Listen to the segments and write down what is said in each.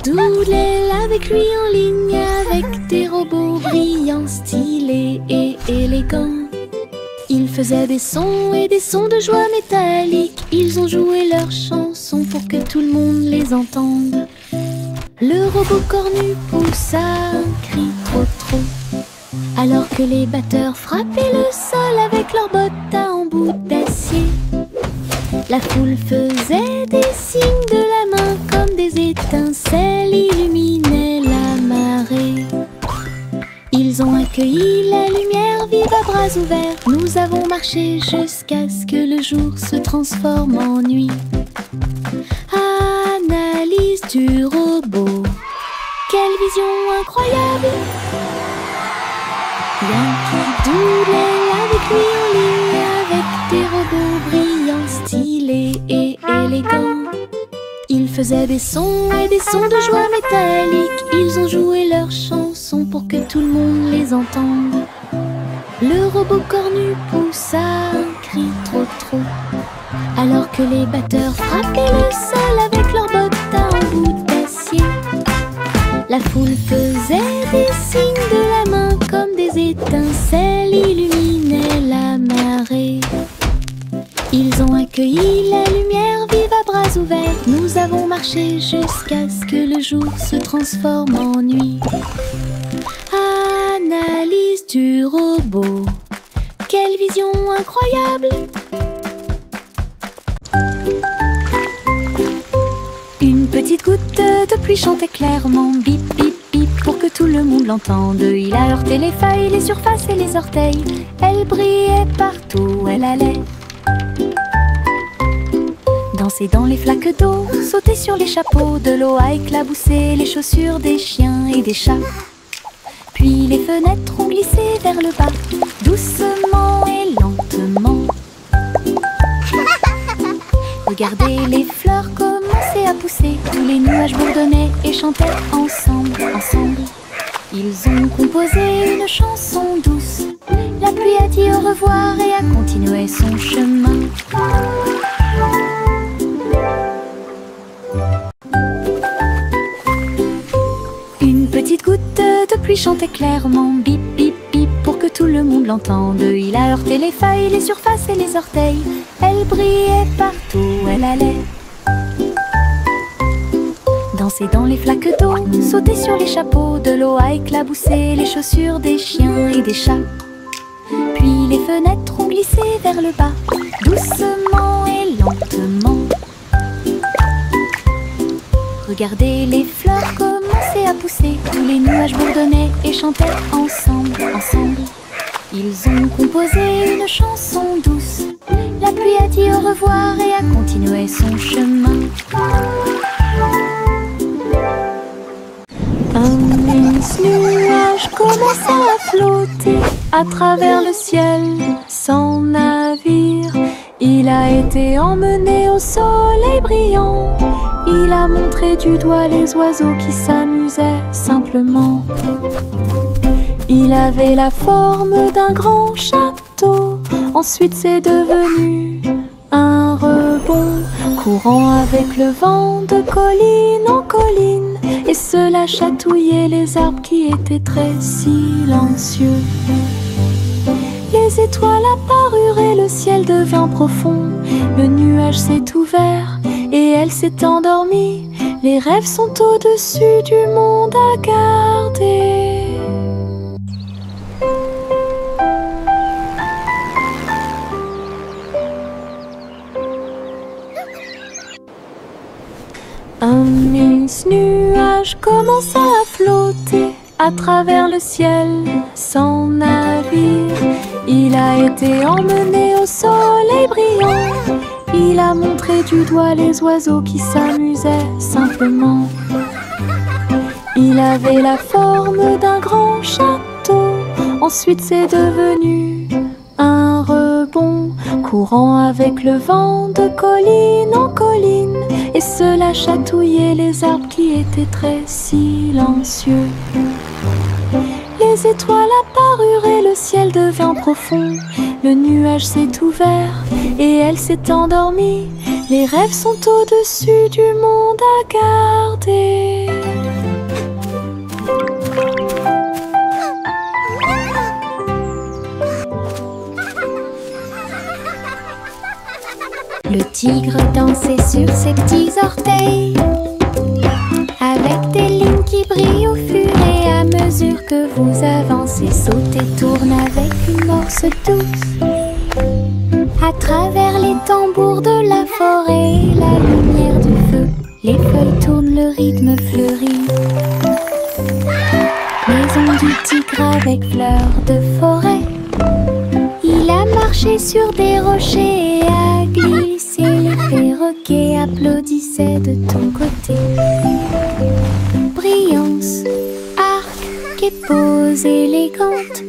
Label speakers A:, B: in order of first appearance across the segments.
A: Doodle avec lui en ligne, avec des robots brillants, stylés et élégants. Ils faisaient des sons et des sons de joie métallique. Ils ont joué leurs chansons pour que tout le monde les entende. Le robot cornu poussa un cri trop. Alors que les batteurs frappaient le sol avec leurs bottes à embout d'acier. La foule faisait des signes de la main comme des étincelles illuminaient la marée. Ils ont accueilli la lumière vive à bras ouverts. Nous avons marché jusqu'à ce que le jour se transforme en nuit. Analyse du robot. Quelle vision incroyable! Yankee Doodle avec lui en ligne, avec des robots brillants, stylés et élégants. Ils faisaient des sons et des sons de joie métallique. Ils ont joué leurs chansons pour que tout le monde les entende. Le robot cornu poussa un cri trop. Alors que les batteurs frappaient le sol avec leurs bottes à embout d'acier. La foule faisait des signes de la main comme des étincelles illuminaient la marée. Ils ont accueilli la lumière vive à bras ouverts. Nous avons marché jusqu'à ce que le jour se transforme en nuit. Analyse du robot. Quelle vision incroyable! Une petite goutte de pluie chantait clairement, bip bip bip, pour que tout le monde l'entende. Il a heurté les feuilles, les surfaces et les orteils. Elle brillait partout où elle allait. Danser dans les flaques d'eau, sauter sur les chapeaux, de l'eau a éclaboussé les chaussures des chiens et des chats. Puis les fenêtres ont glissé vers le bas, doucement et lentement. Regardez les fleurs commencer à pousser, tous les nuages bourdonnaient et chantaient ensemble. Ils ont composé une chanson douce. La pluie a dit au revoir et a continué son chemin. Une petite goutte de pluie chantait clairement, bip bip bip, pour que tout le monde l'entende. Il a heurté les feuilles, les surfaces et les orteils. Elle brillait partout où elle allait. Danser dans les flaques d'eau, sauter sur les chapeaux, de l'eau a éclaboussé les chaussures des chiens et des chats. Puis les fenêtres ont glissé vers le bas, doucement et lentement. Regardez les fleurs commencer à pousser, tous les nuages bourdonnaient et chantaient ensemble. Ils ont composé une chanson douce. La pluie a dit au revoir et a continué son chemin. Un mince nuage commença à flotter à travers le ciel sans navire. Il a été emmené au soleil brillant. Il a montré du doigt les oiseaux qui s'amusaient simplement. Il avait la forme d'un grand château. Ensuite c'est devenu un rebond, courant avec le vent de colline en colline. Et cela chatouillait les arbres qui étaient très silencieux. Les étoiles apparurent et le ciel devint profond. Le nuage s'est ouvert et elle s'est endormie. Les rêves sont au-dessus du monde à garder. Un mince nuage commença à flotter à travers le ciel sans navire. Il a été emmené au soleil brillant. Il a montré du doigt les oiseaux qui s'amusaient simplement. Il avait la forme d'un grand château. Ensuite c'est devenu un rebond, courant avec le vent de colline en colline. Et cela chatouillait les arbres qui étaient très silencieux. Les étoiles apparurent et le ciel devint profond. Le nuage s'est ouvert et elle s'est endormie. Les rêves sont au-dessus du monde à garder. Le tigre dansait sur ses petits orteils, avec des lignes qui brillent au fur et à mesure que vous avancez. Saute et tourne avec une morse douce. À travers les tambours de la forêt, la lumière du feu, les feuilles tournent, le rythme fleurit. Maison du tigre avec fleurs de forêt. Il a marché sur des rochers et a glissé. Les perroquets applaudissaient de ton côté. Brillance, arc et pose élégante.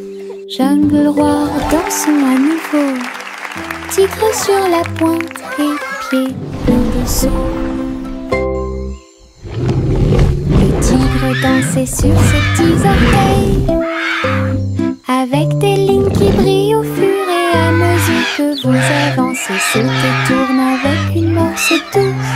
A: Jungle roi, dansons à nouveau. Tigre sur la pointe et pieds pleins de saut. Le tigre dansait sur ses petits orteils, avec des lignes qui brillent au fur et à mesure que vous avancez. Saute et tourne avec une morse douce.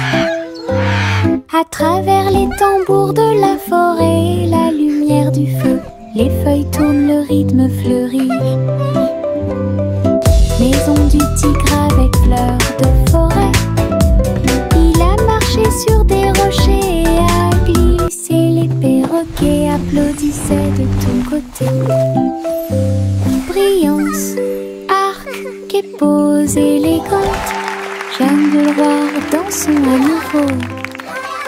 A: À travers les tambours de la forêt, la lumière du feu, les feuilles tournent, le rythme fleurit. Maison du tigre avec fleurs de forêt. Il a marché sur des rochers et a glissé. Les perroquets applaudissaient de ton côté. Brillance, arc et pose élégante. Jungle roi, dansons à nouveau.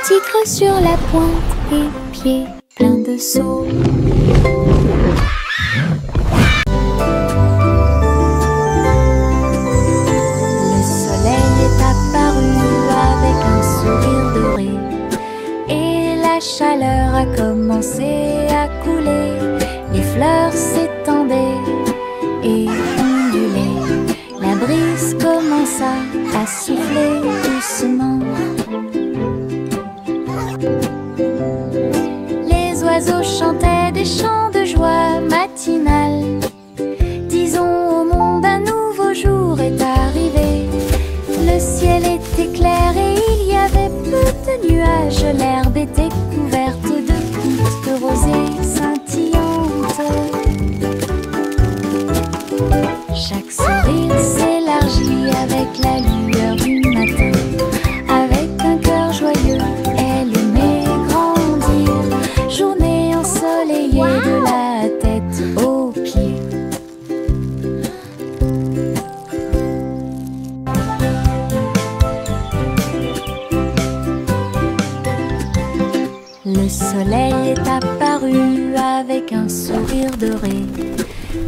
A: Tigre sur la pointe et pieds pleins de sauts. La chaleur a commencé à couler, les fleurs s'étendaient et ondulaient. La brise commença à souffler doucement. Les oiseaux chantaient des chants de joie matinale. Disons au monde un nouveau jour est arrivé. Le ciel était clair et il y avait peu de nuages. L'herbe était couverte de gouttes de rosée scintillantes. Chaque sourire s'élargit avec la lueur du matin. Avec un cœur joyeux, elle aimait grandir. Journée ensoleillée de la tête aux pieds. Le soleil est apparu avec un sourire doré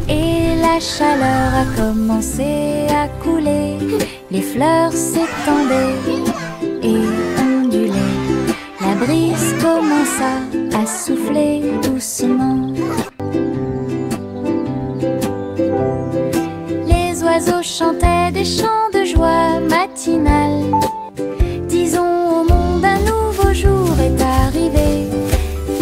A: et la chaleur a commencé à couler. Les fleurs s'étendaient et ondulaient. La brise commença à souffler doucement. Les oiseaux chantaient des chants de joie matinale. Disons au monde un nouveau jour est arrivé.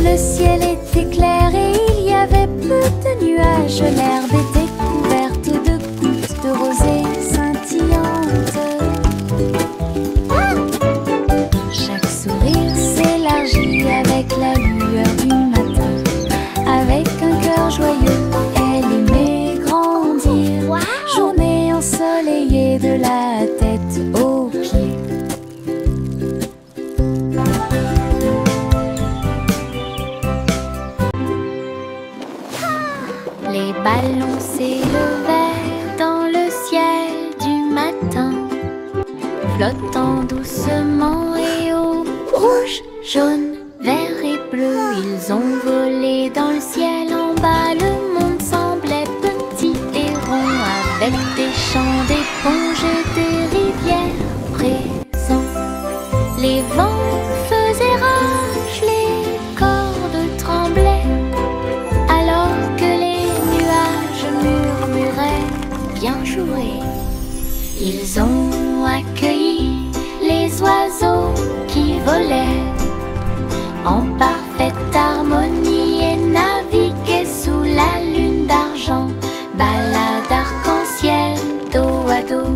A: Le ciel était clair et il y avait peu de nuages. L'herbe était couverte de gouttes de rosée scintillantes. Chaque sourire s'élargit avec la lueur du matin. Avec un cœur joyeux, elle aimait grandir. Journée ensoleillée de la tête aux pieds. Les ballons s'élevèrent dans le ciel du matin, flottant doucement et haut. Rouge, jaune, vert et bleu, ils ont volé dans le ciel. En bas, le monde semblait petit et rond, avec des champs d'éponges et des rivières présents. Les vents faisaient rage, les cordes tremblaient, alors que les nuages murmuraient bien joué. Ils ont accueilli les oiseaux qui volaient en parfaite harmonie et naviguaient sous la lune d'argent. Balade arc-en-ciel dos à dos.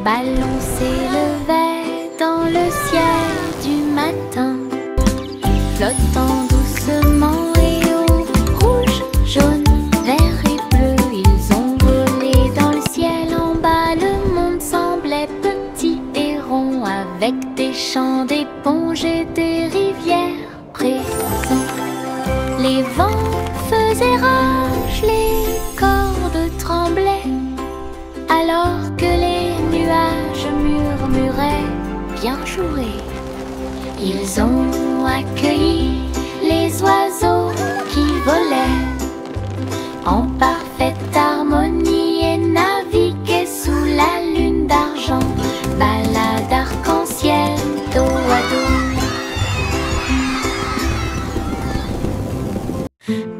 A: ballon s'élevait dans le ciel du matin, flottant doucement et haut, rouge, jaune, vert et bleu. Ils ont volé dans le ciel en bas. Le monde semblait petit et rond, avec des champs d'éponges et des rivières présents. Les vents faisaient rage, les cordes tremblaient, alors que les nuages murmuraient bien joué. Ils ont accueilli les oiseaux qui volaient en parfaite harmonie et naviguaient sous la lune d'argent. Balade arc-en-ciel, dos à dos.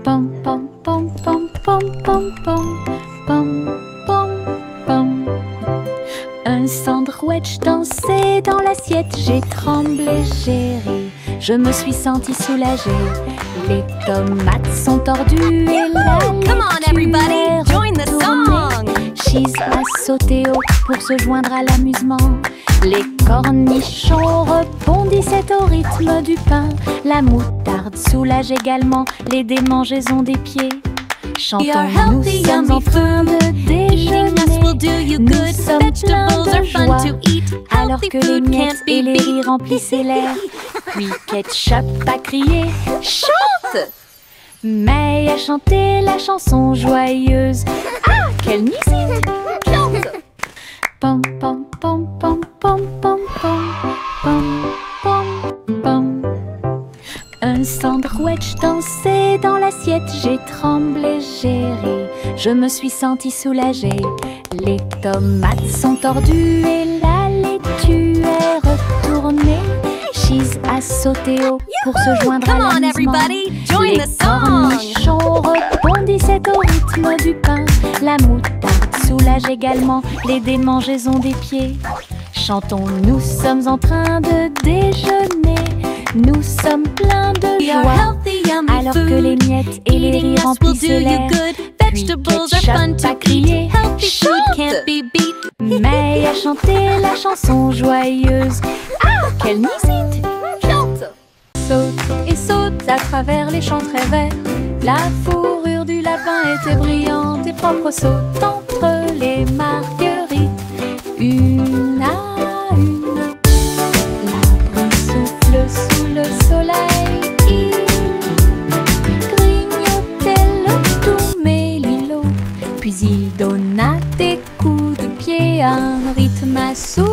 A: Pom pom pom pom pom pom pom pom pom pom. Un sandwich dansait dans l'assiette. J'ai tremblé, j'ai ri, je me suis sentie soulagée. Les tomates sont tordues et la laitue est retournée. Cheese a sauté haut pour se joindre à l'amusement. Les cornichons rebondissaient au rythme du pain. La moutarde soulage également les démangeaisons des pieds. Chantons, nous sommes en train de déjeuner. Nous sommes pleins de joie, alors que les miettes et les riz remplissaient l'air. Puis Ketchup a crié « Chante !» May a chanté la chanson joyeuse. Ah, quelle musique! Chante! Pom pom pom pom pom pom pom pom pom pom. Un sandwich dansait dans l'assiette. J'ai tremblé, j'ai ri, je me suis sentie soulagée. Les tomates sont tordues et la laitue est retournée. Cheese a sauté haut pour se joindre à l'amusement. Les cornichons rebondissaient au rythme du pain. La moutarde soulage également les démangeaisons des pieds. Chantons, nous sommes en train de déjeuner. Nous sommes pleins de joie, alors que les miettes et les riz remplissaient l'air. Puis Ketchup a crié « Chante !» May a chanté la chanson joyeuse. Ah, quelle musique! Chante! Saute et saute à travers les champs très verts. La fourrure du lapin était brillante et propre. Saute entre les marguerites, une à une. L'arbre souffle sous le soleil. Il grignotait le tout mélilo. Puis il donna des coups de pied à un rythme assourdissant.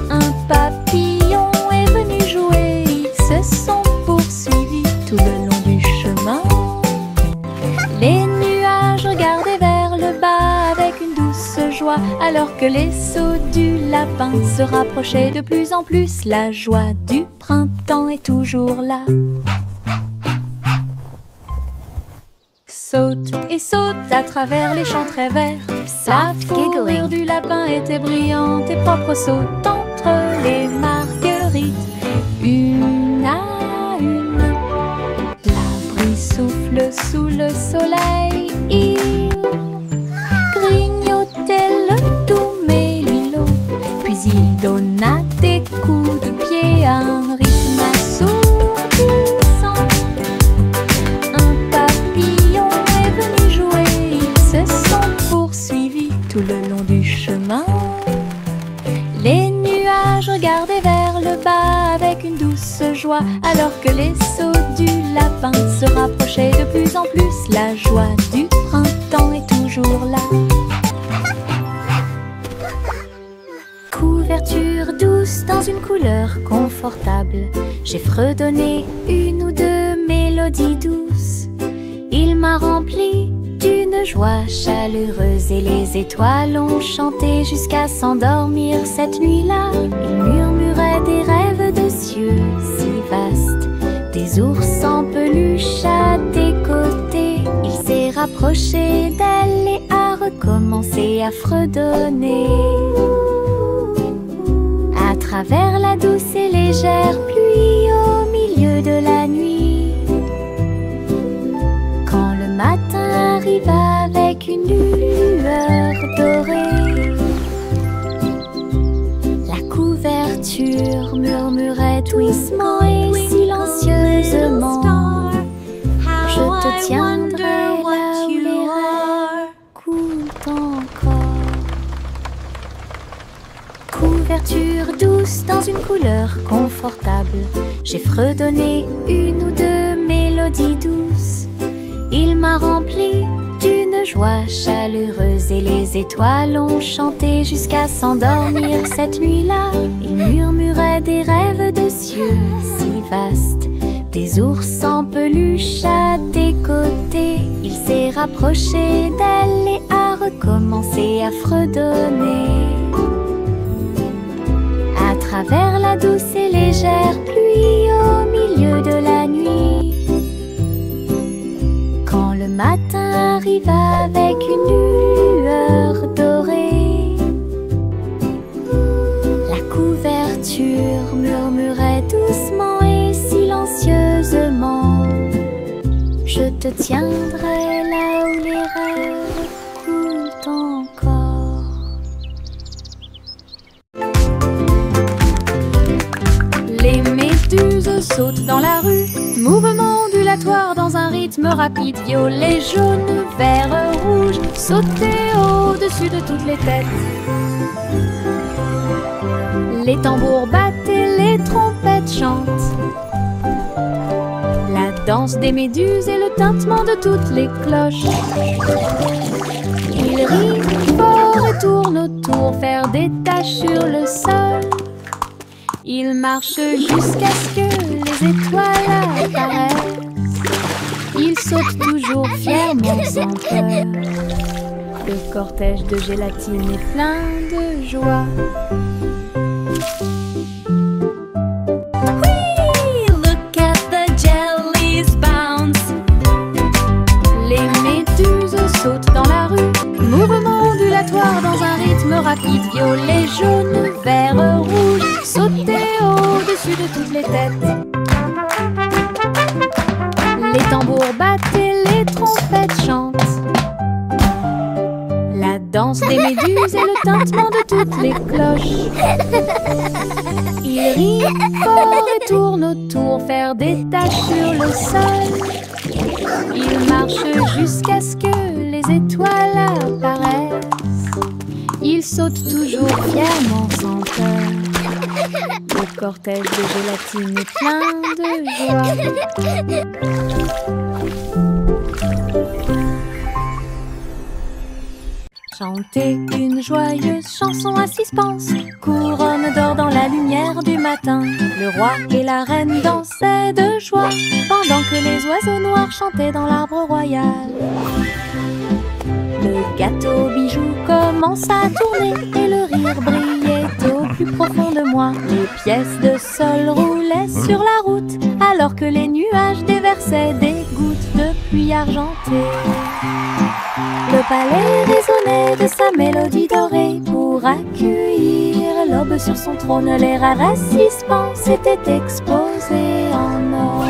A: Un papillon est venu jouer. Ils se sont poursuivis tout le long du chemin. Les nuages regardaient vers le bas avec une douce joie, alors que les sauts du lapin se rapprochaient de plus en plus. La joie du printemps est toujours là. Saute et saute à travers les champs très verts. La fourrure du lapin était brillante et propre. Saute entre les marguerites, une à une. L'abri souffle sous le soleil. Il grignotait le tout mélilo. Puis il donna des coups de pied à un rythme assourdissant. Un papillon est venu jouer. Ils se sont poursuivis tout le long du chemin. Les nuages regardaient vers le bas avec une douce joie, alors que les sauts du lapin se rapprochaient de plus en plus. La joie du printemps est toujours là. Couverture douce dans une couleur confortable, j'ai fredonné une ou deux mélodies douces. Il m'a rempli d'une joie chaleureuse et les étoiles ont chanté jusqu'à s'endormir cette nuit-là. Ils murmuraient des rêves de cieux si vastes, des ours en peluche à tes côtés. Il s'est rapproché d'elle et a recommencé à fredonner. À travers la douce et légère pluie au milieu de la nuit, quand le matin arrive avec une lueur dorée, doucement et silencieusement. Je te tiendrai là où les rêves coulent encore. Couverture douce dans une couleur confortable, j'ai fredonné une ou deux mélodies douces. Il m'a rempli d'une joie chaleureuse et les étoiles ont chanté jusqu'à s'endormir cette nuit-là. Il murmurait des rêves de cieux si vastes, des ours en peluche à tes côtés. Il s'est rapproché d'elle et a recommencé à fredonner. À travers la douce et légère pluie au milieu de la nuit, quand le matin arrive avec une lueur dorée, la couverture murmurait doucement et silencieusement. Je te tiendrai là où les rêves coulent encore. Les méduses sautent dans la rue, mouvement ondulatoire dans un rythme rapide. Violet, jaune, vert, rouge, sauter au-dessus de toutes les têtes. Les tambours battent et les trompettes chantent. La danse des méduses et le tintement de toutes les cloches. Ils rient fort et tournent autour, faire des taches sur le sol. Ils marchent jusqu'à ce que les étoiles apparaissent. Ils sautent toujours fièrement sans peur. Le cortège de gélatine est plein de joie. Oui, look at the jellies bounce. Les méduses sautent dans la rue, mouvement ondulatoire dans un rythme rapide. Violet, jaune, vert, rouge, sauter au-dessus de toutes les têtes. Les tambours battent et les trompettes chantent. La danse des méduses et le tintement de toutes les cloches. Ils rient fort et tournent autour, faire des taches sur le sol. Ils marchent jusqu'à ce que les étoiles apparaissent. Ils sautent toujours fièrement sans peur. Le cortège de gélatine est plein de joie. Chanter une joyeuse chanson à suspense, couronne d'or dans la lumière du matin. Le roi et la reine dansaient de joie, pendant que les oiseaux noirs chantaient dans l'arbre royal. Le gâteau bijou commença à tourner et le rire brillait au plus profond de moi. Les pièces de sol roulaient sur la route alors que les nuages déversaient des gouttes de pluie argentée. Le palais résonnait de sa mélodie dorée pour accueillir l'aube sur son trône. Les rares assistants s'étaient exposés en or.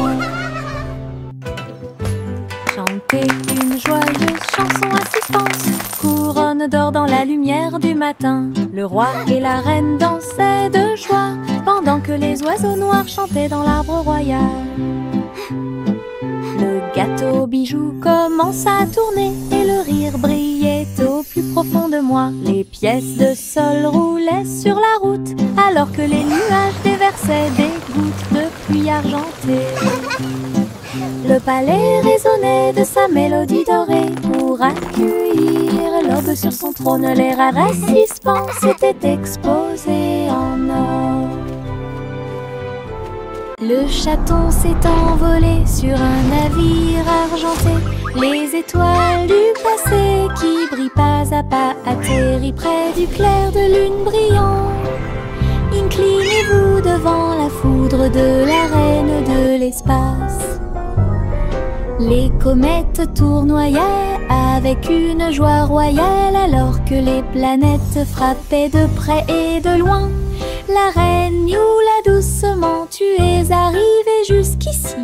A: Chanter une joyeuse chanson à suspense, couronne d'or dans la lumière du matin. Le roi et la reine dansaient de joie pendant que les oiseaux noirs chantaient dans l'arbre royal. Le gâteau bijou commença à tourner et le rire brillait au plus profond de moi. Les pièces de sol roulaient sur la route alors que les nuages déversaient des gouttes de pluie argentée. Le palais résonnait de sa mélodie dorée pour accueillir l'aube sur son trône. Les rares assistants s'étaient exposés en or. Le chaton s'est envolé sur un navire argenté. Les étoiles du passé qui brillent pas à pas atterrissent près du clair de lune brillant. Inclinez-vous devant la foudre de la reine de l'espace. Les comètes tournoyaient avec une joie royale alors que les planètes frappaient de près et de loin. La reine Youla, doucement, tu es arrivée jusqu'ici.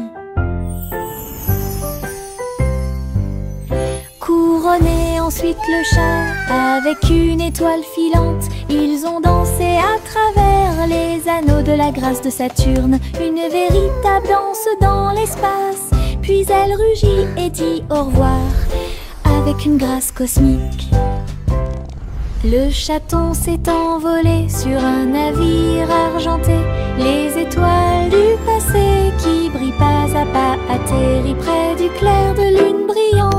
A: Couronnée en ensuite le chat avec une étoile filante. Ils ont dansé à travers les anneaux de la grâce de Saturne, une véritable danse dans l'espace. Puis elle rugit et dit au revoir avec une grâce cosmique. Le chaton s'est envolé sur un navire argenté. Les étoiles du passé qui brillent pas à pas atterrissent près du clair de lune brillant.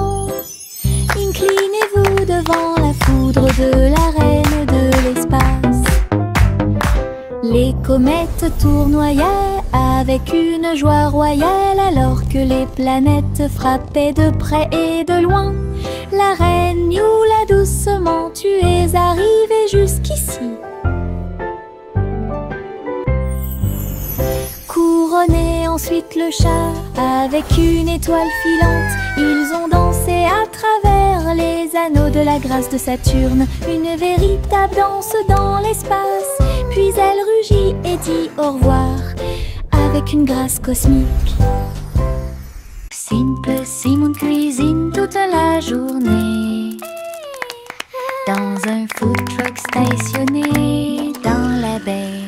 A: Inclinez-vous devant la foudre de la reine de l'espace. Les comètes tournoyaient avec une joie royale alors que les planètes frappaient de près et de loin. La reine Youla, doucement, tu es arrivée jusqu'ici. Couronné ensuite le chat avec une étoile filante. Ils ont dansé à travers les anneaux de la grâce de Saturne, une véritable danse dans l'espace. Puis elle rugit et dit au revoir avec une grâce cosmique. Simple Simon cuisine toute la journée dans un food truck stationné dans la baie.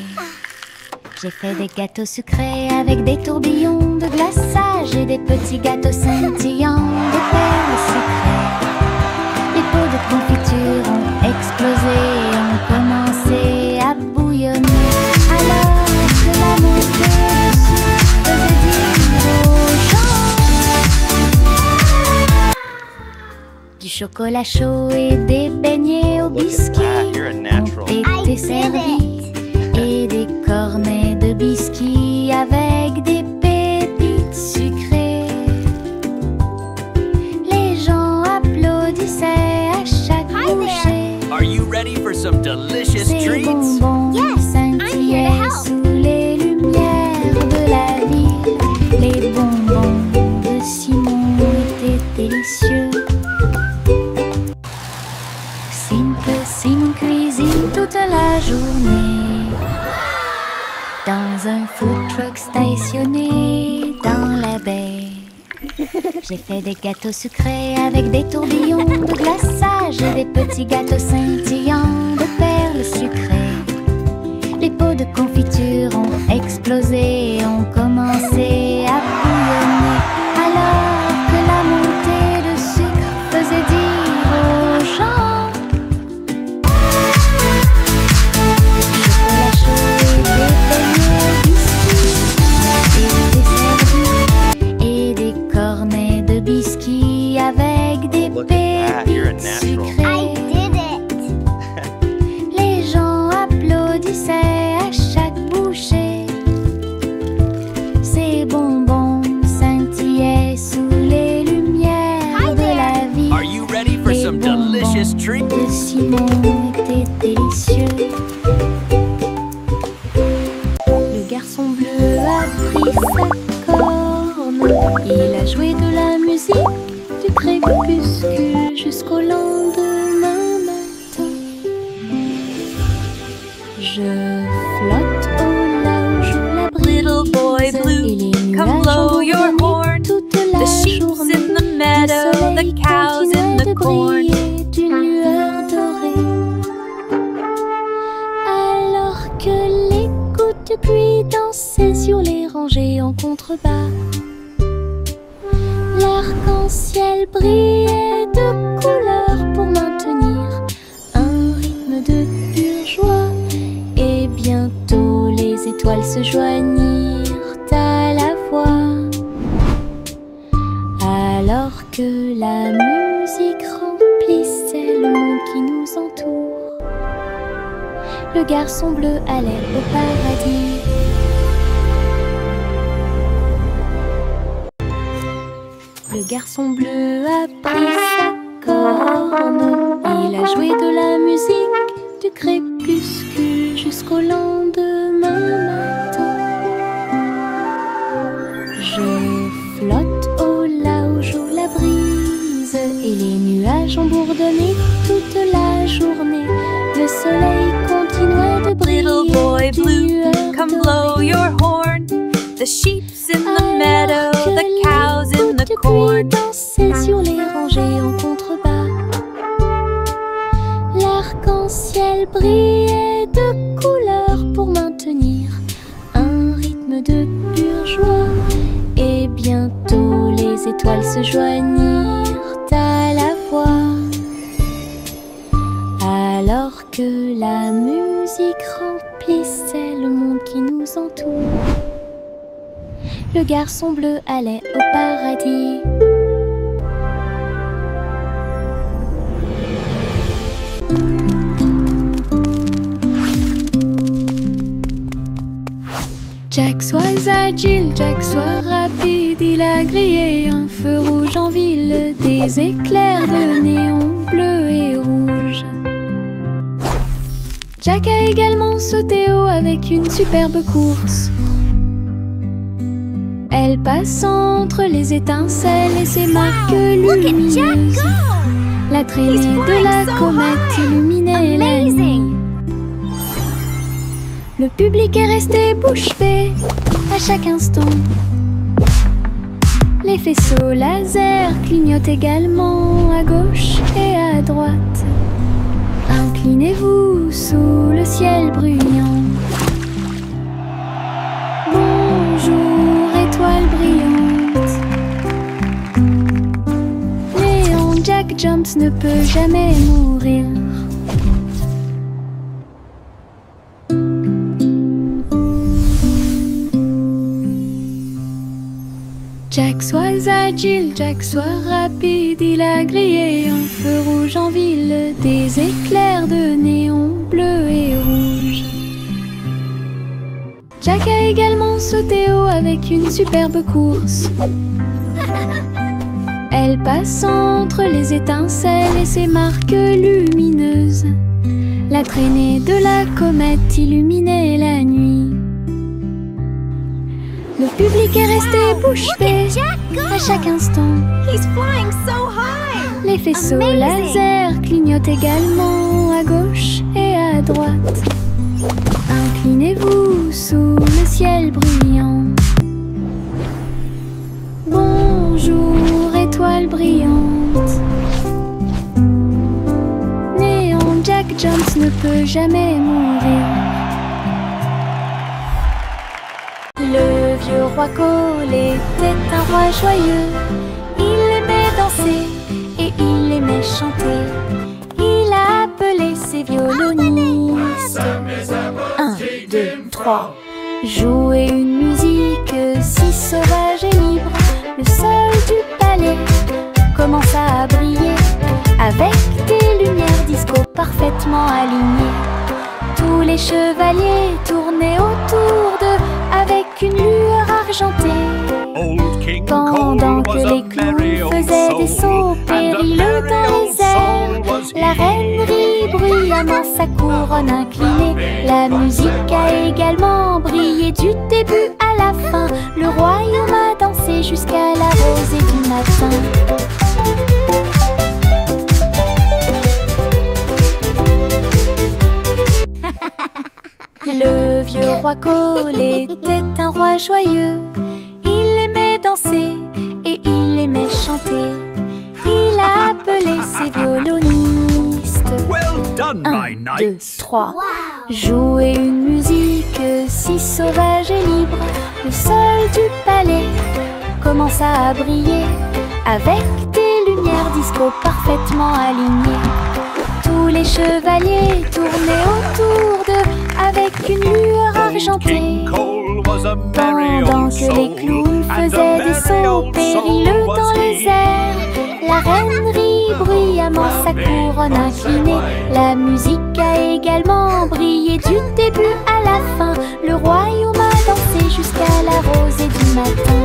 A: J'ai fait des gâteaux sucrés avec des tourbillons de glaçage et des petits gâteaux scintillants de perles sucrées. Les pots de confiture ont explosé et ont commencé à bouillonner. Alors que la montée dessus faisait dire aux gens du chocolat chaud et des beignets au biscuit ont été servis. Et des cornets de biscuits avec des pépites sucrées. Les gens applaudissaient à chaque bouchée.
B: Are you ready for some delicious
A: Ces
B: treats?
A: bonbons scintillaient sous les lumières de la ville. Les bonbons de Simon étaient délicieux. Simple Simon cuisine toute la journée dans un food truck stationné dans la baie. J'ai fait des gâteaux sucrés avec des tourbillons de glaçage et des petits gâteaux scintillants de perles sucrées. Les pots de confiture ont explosé et ont commencé à bouillonner alors que la montée de sucre faisait dire aux gens avec des pépites sucrées. Les gens applaudissaient à chaque bouchée. Ces bonbons scintillaient sous les lumières de la vie.
B: Are you ready for some delicious treats?
A: De Simon étaient délicieux. Le garçon bleu a pris sa corne. Il a joué de la musique du crépuscule jusqu'au lendemain matin. Je flotte au large où la brise.
C: Little boy blue, come blow your horn. The sheep's in the meadow, the cows in the corn.
A: D'une lueur dorée. Alors que les gouttes de pluie dansaient sur les rangées en contrebas. L'arc-en-ciel brillait de couleurs pour maintenir un rythme de pure joie. Et bientôt les étoiles se joignirent à la voix. Alors que la musique remplissait le monde qui nous entoure, le garçon bleu allait au paradis. Le garçon bleu a pris sa corne. Il a joué de la musique du crépuscule jusqu'au lendemain matin. Je flotte au large où la brise et les nuages ont bourdonné toute la journée. Le soleil continuait de briller.
C: Little boy blue, come blow your horn. The sheep's in the meadow, the cows in the corn.
A: Dansaient sur les rangées en contrebas. briller de couleurs pour maintenir un rythme de pure joie. Et bientôt les étoiles se joignirent à la voix. Alors que la musique remplissait le monde qui nous entoure, le garçon bleu allait au paradis. Jack soit agile, Jack soit rapide, il a grillé un feu rouge en ville, des éclairs de néon bleu et rouge. Jack a également sauté haut avec une superbe course. Elle passe entre les étincelles et ses marques lumineuses. La traînée de la comète illuminait la nuit. Le public est resté bouche bée à chaque instant. Les faisceaux laser clignotent également à gauche et à droite. Inclinez-vous sous le ciel bruyant. Bonjour, étoile brillante. Léon Jack Jones ne peut jamais mourir. Jack soit agile, Jack soit rapide, il a grillé un feu rouge en ville, des éclairs de néon bleu et rouge. Jack a également sauté haut avec une superbe course. Elle passe entre les étincelles et ses marques lumineuses. La traînée de la comète illuminait la nuit. Le public est resté bouche bée à chaque instant. Les faisceaux laser clignotent également à gauche et à droite. Inclinez-vous sous le ciel bruyant. Bonjour, étoile brillante. Léon Jack Jones ne peut jamais mourir. Le vieux roi Cole était un roi joyeux. Il aimait danser et il aimait chanter. Il a appelé ses violonistes. 1, 2, 3. Jouer une musique si sauvage et libre. Le sol du palais commença à briller avec des lumières disco parfaitement alignées. Tous les chevaliers tournaient autour d'eux avec une lueur argentée. Pendant que les clowns faisaient des sauts périlleux dans les airs, la reine rit bruyamment sa couronne inclinée. La musique a également brillé du début à la fin. Le royaume a dansé jusqu'à la rosée du matin. Le vieux roi Cole était un roi joyeux. Il aimait danser et il aimait chanter. Il a appelé ses violonistes. 1, 2, 3. Jouer une musique si sauvage et libre. Le sol du palais commença à briller avec des lumières disco parfaitement alignées. Tous les chevaliers tournaient autour d'eux avec une lueur argentée. Pendant que les clowns faisaient des sauts périlleux dans les airs, la reine rit bruyamment sa couronne inclinée. La musique a également brillé du début à la fin. Le royaume a dansé jusqu'à la rosée du matin.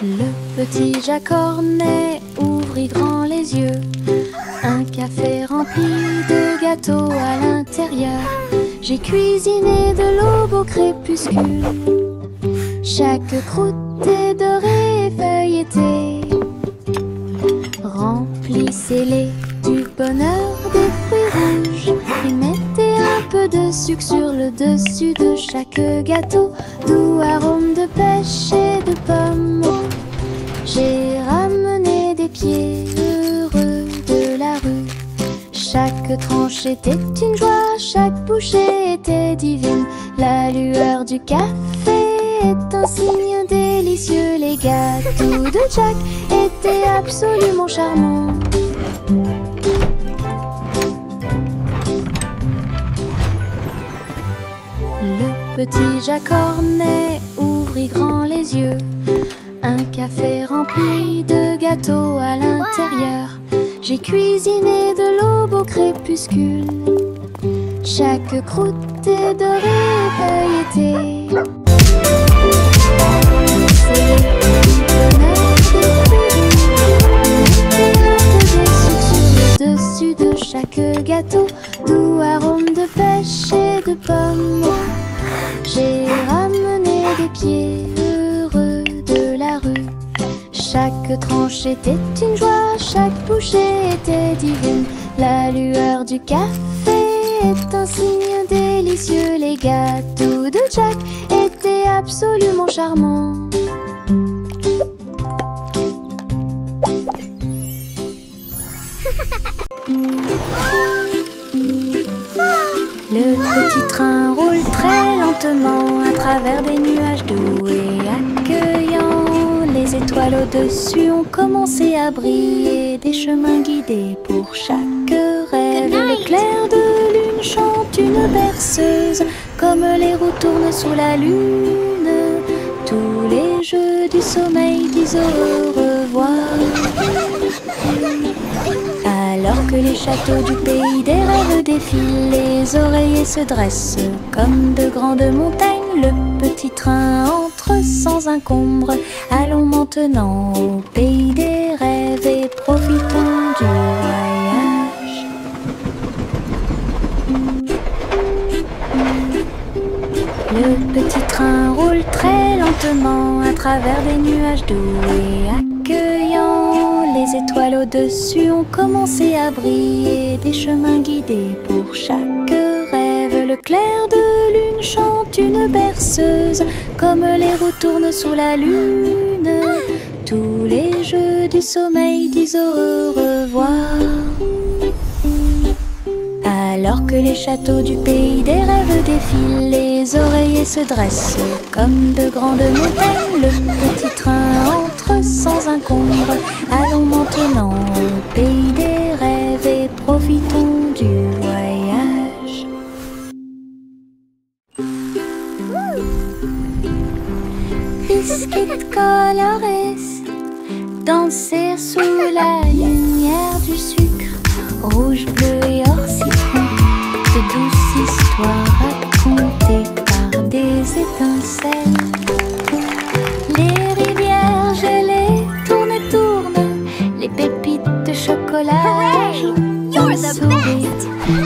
A: Le petit Jack Cornet ouvrit grand les yeux. Un café rempli de gâteaux à l'intérieur. J'ai cuisiné de l'aube au crépuscule. Chaque croûte est dorée et feuilletée. Remplissez-les du bonheur des fruits rouges et mettez un peu de sucre sur le dessus de chaque gâteau. Doux arôme de pêche et de pommes. J'ai ramené des pieds heureux de la rue. Chaque tranche était une joie, chaque bouchée était divine. La lueur du café est un signe délicieux. Les gâteaux de Jack étaient absolument charmants. Le petit Jack Hornet ouvrit grand les yeux. Un café rempli de gâteaux à l'intérieur. J'ai cuisiné de l'aube au crépuscule. Chaque croûte est dorée et feuilletée. C'est le dessus de chaque gâteau, doux arôme de pêche et de pommes. J'ai ramené des pieds heureux de la rue. Chaque tranche était une joie, chaque bouchée était divine. La lueur du café est un signe délicieux. Les gâteaux de Jack étaient absolument charmants. Le petit train roule très lentement à travers des nuages doux et accueillants. Les étoiles au-dessus ont commencé à briller, des chemins guidés pour chaque rêve. Le clair de lune chante une berceuse, comme les roues tournent sous la lune. Tous les jeux du sommeil disent au revoir. Alors que les châteaux du pays des rêves défilent, les oreillers se dressent comme de grandes montagnes. Le petit train entre sans encombre. Allons maintenant au pays des rêves et profitons du voyage. Le petit train roule très lentement à travers des nuages doux et accueillants. Les étoiles au-dessus ont commencé à briller, des chemins guidés pour chaque rêve. Le clair de lune chante une berceuse, comme les roues tournent sous la lune. Tous les jeux du sommeil disent au revoir. Alors que les châteaux du pays des rêves défilent, les oreillers se dressent comme de grandes montagnes. Le petit train entre sans encombre. Allons maintenant au pays des rêves et profitons du voyage. Biscuit colorés danser sous la lumière du sucre, rouge, bleu et or citron. De douces histoires racontées par des étincelles. Les rivières gelées tournent et tournent, les pépites de chocolat jouent d'un sourire.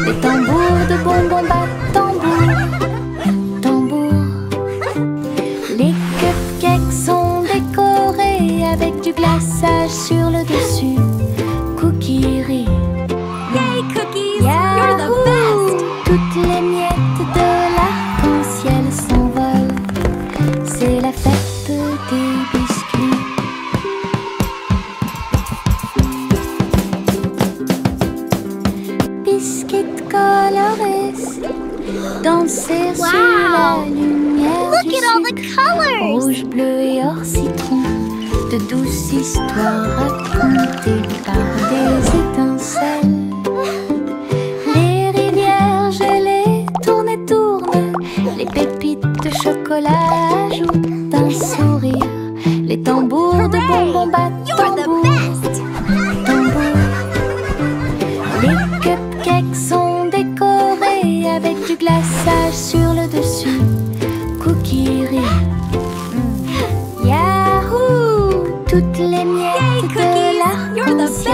A: Les tambours de bonbons battent tambour, tambour. Les cupcakes sont décorés avec du glaçage sur le dessus. Cookie.
C: Yay, cookies! You're the best!
A: Toutes les miettes de l'arc-en-ciel s'envolent. C'est la fête des biscuits. Biscuits colorés danser sous la lumière
C: Look
A: du
C: at all the
A: sucre.
C: colors!
A: Rouge, bleu et or citron. De douces histoires racontées par des étincelles. Les rivières gelées tournent et tournent, les pépites de chocolat ajoutent un sourire. Les tambours de bonbons battent tambour, tambour. Les cupcakes sont décorés avec du glaçage sur le dessus. Cookie rire. Yahoo! Toutes les miettes de l'arc-en-ciel